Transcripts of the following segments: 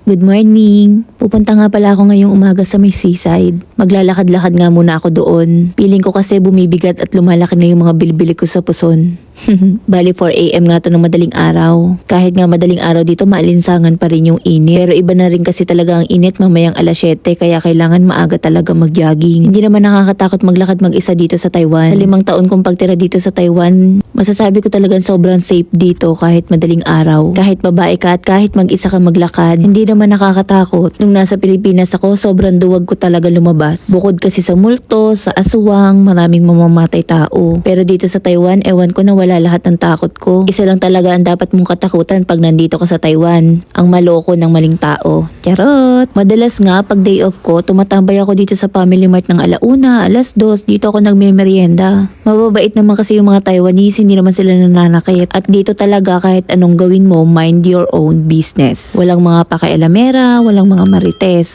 Good morning! Pupunta nga pala ako ngayong umaga sa may seaside. Maglalakad-lakad nga muna ako doon. Feeling ko kasi bumibigat at lumalaki na yung mga bilibili ko sa puson. Bali 4 AM nga to ng madaling araw. Kahit nga madaling araw dito maalinsangan pa rin yung init. Pero iba na rin kasi talaga ang init mamayang alas 7 kaya kailangan maaga talaga mag-jogging. Hindi naman nakakatakot maglakad mag-isa dito sa Taiwan. Sa 5 taon kong pagtira dito sa Taiwan, masasabi ko talagang sobrang safe dito kahit madaling araw. Kahit babae ka at kahit mag-isa ka maglakad, hindi naman nakakatakot. Nung nasa Pilipinas ako, sobrang duwag ko talaga lumabas. Bukod kasi sa multo, sa aswang, maraming mamamatay tao. Pero dito sa Taiwan, ewan ko na wala lahat ng takot ko. Isa lang talaga ang dapat mong katakutan pag nandito ka sa Taiwan, ang maloko ng maling tao. Charot! Madalas nga, pag day off ko, tumatambay ako dito sa Family Mart ng 1:00, 2:00, dito ako nagme-merienda. Mababait naman kasi yung mga Taiwanese, hindi naman sila nananakit. At dito talaga kahit anong gawin mo, mind your own business. Walang mga pakialamera, walang mga marites.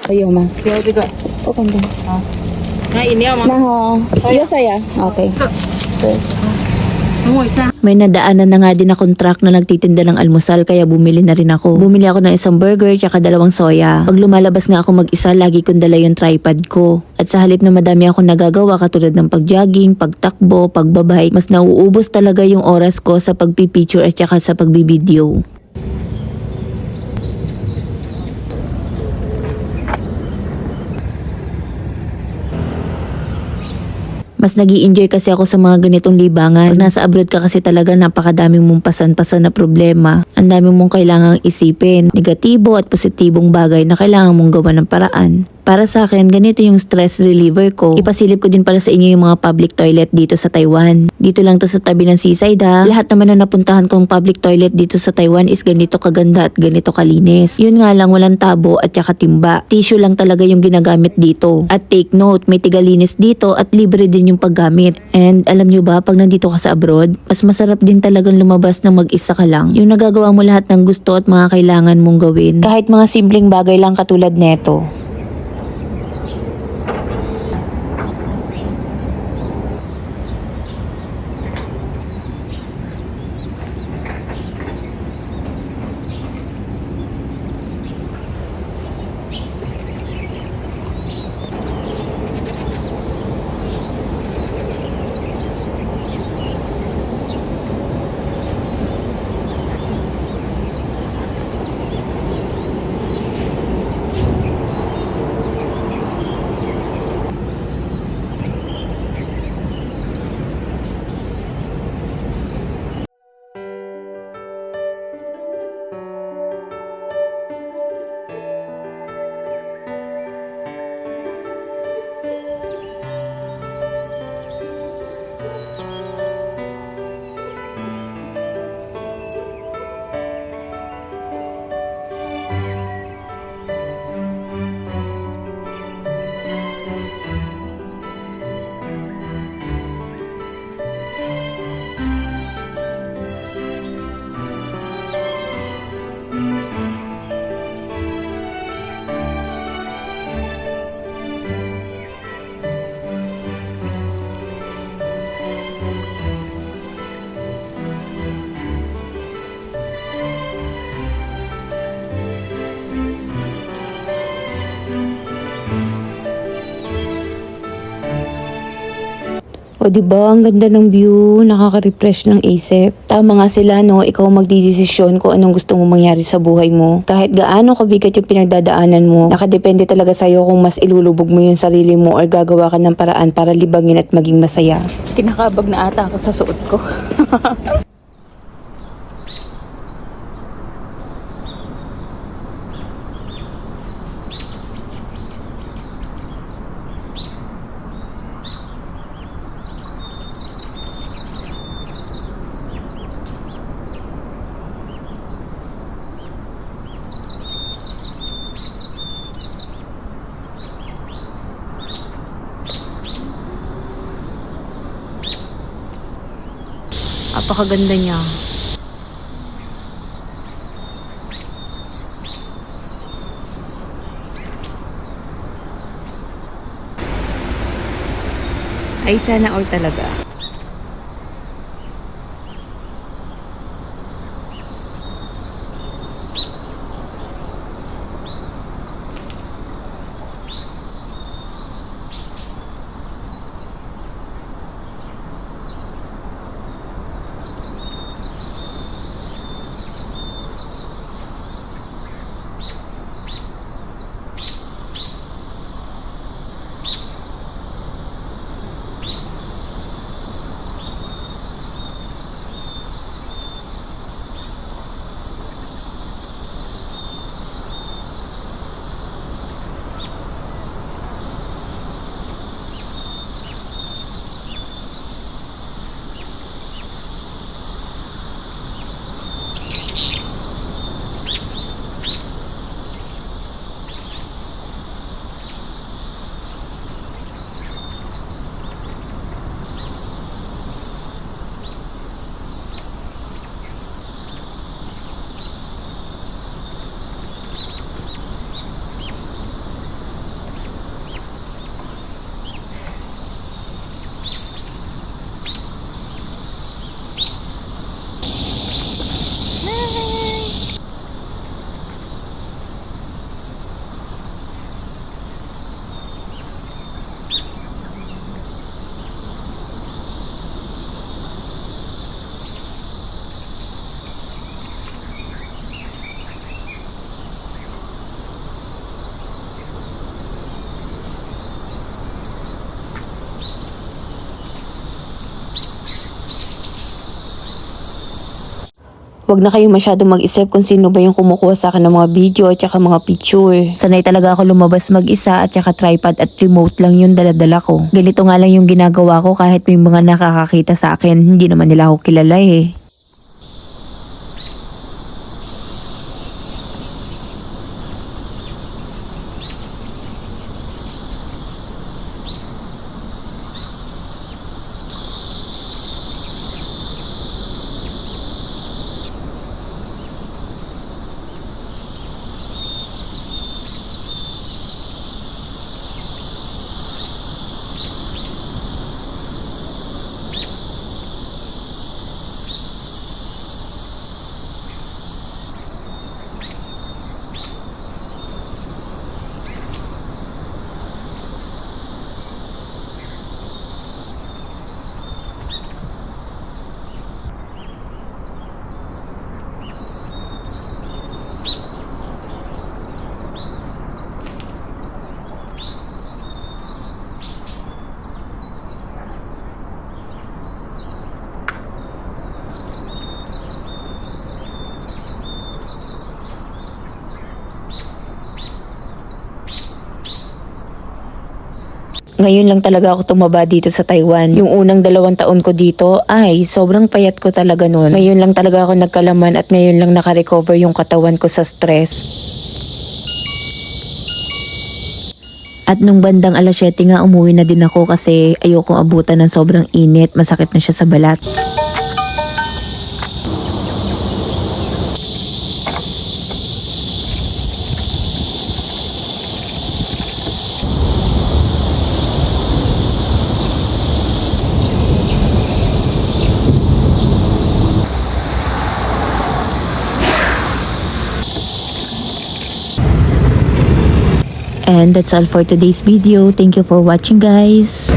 Ayaw ma. 挑这个 Okay na. 那饮料吗？ Naho. Iyo saya. Okay. 等我一下。 May nadaanan na nga din akong truck na nagtitinda ng almusal kaya bumili na rin ako. Bumili ako ng isang burger tsaka 2 soya. Pag lumalabas nga ako mag-isa, lagi kong dala yung tripod ko. At sa halip na madami akong nagagawa katulad ng pag-jogging, pagtakbo, pagbabike, mas nauubos talaga yung oras ko sa pagpipicture at tsaka sa pagbibideo. Mas nag-i-enjoy kasi ako sa mga ganitong libangan. Pag nasa abroad ka kasi talaga napakadaming mong pasan-pasan na problema. Ang daming mong kailangang isipin. Negatibo at positibong bagay na kailangan mong gawa ng paraan. Para sa akin, ganito yung stress reliever ko. Ipasilip ko din pala sa inyo yung mga public toilet dito sa Taiwan. Dito lang to sa tabi ng seaside ha. Lahat naman na napuntahan kong public toilet dito sa Taiwan is ganito kaganda at ganito kalinis. Yun nga lang walang tabo at saka timba. Tissue lang talaga yung ginagamit dito. At take note, may tigalinis dito at libre din yung paggamit. And alam nyo ba, pag nandito ka sa abroad, mas masarap din talagang lumabas ng mag-isa ka lang. Yung nagagawa mo lahat ng gusto at mga kailangan mong gawin. Kahit mga simpleng bagay lang katulad neto. O diba, ang ganda ng view, nakaka-refresh ng isip. Tama nga sila no, ikaw magdidesisyon kung anong gusto mo mangyari sa buhay mo. Kahit gaano kabigat yung pinagdadaanan mo, nakadepende talaga sa'yo kung mas ilulubog mo yung sarili mo or gagawa ka ng paraan para libangin at maging masaya. Kinakabag na ata ako sa suot ko. Napakaganda niya. Ay, sana all talaga. Huwag na kayong masyadong mag-isip kung sino ba yung kumukuha sa akin ng mga video at saka mga picture. Sanay talaga ako lumabas mag-isa at saka tripod at remote lang yung daladala ko. Ganito nga lang yung ginagawa ko kahit may mga nakakakita sa akin, hindi naman nila ako kilala eh. Ngayon lang talaga ako tumaba dito sa Taiwan. Yung unang 2 taon ko dito, ay sobrang payat ko talaga noon. Ngayon lang talaga ako nagkalaman at ngayon lang nakarecover yung katawan ko sa stress. At nung bandang alas 7 nga umuwi na din ako kasi ayoko abutan ng sobrang init, masakit na siya sa balat. And that's all for today's video. Thank you for watching, guys.